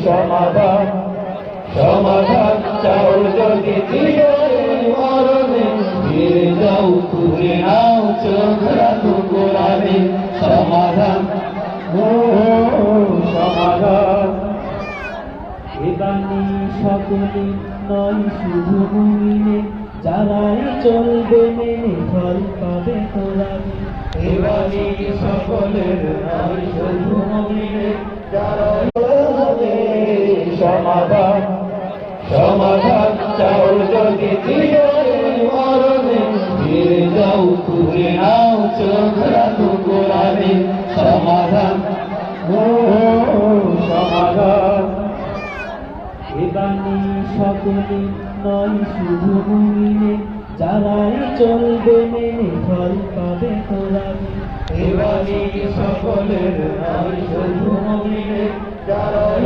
সমাধান সমাধান চাও যদি জীবনের মরণে ফিরে যাও তুলে নাও চোখ রাখো কোরআনে সমাধান সমাধান এবানি সকলে নয় শুধু মুমিনে যারাই চলবে মেনে ফল পাবে কোরআনে এবানি সকলের নয় শুধু মুমিনে যারা হবে সমাধান সমাধান চাও যদি জীবনের মরণে ফিরে যাও তুলে নাও চোখ রাখো কোরআনে সমাধান সমাধান এবানি সকলে নয় শুধু মুমিনে যারাই চলবে মেনে ফল পাবে কোরআনে এবানি সকলের নয় শুধু মুমিনে যারা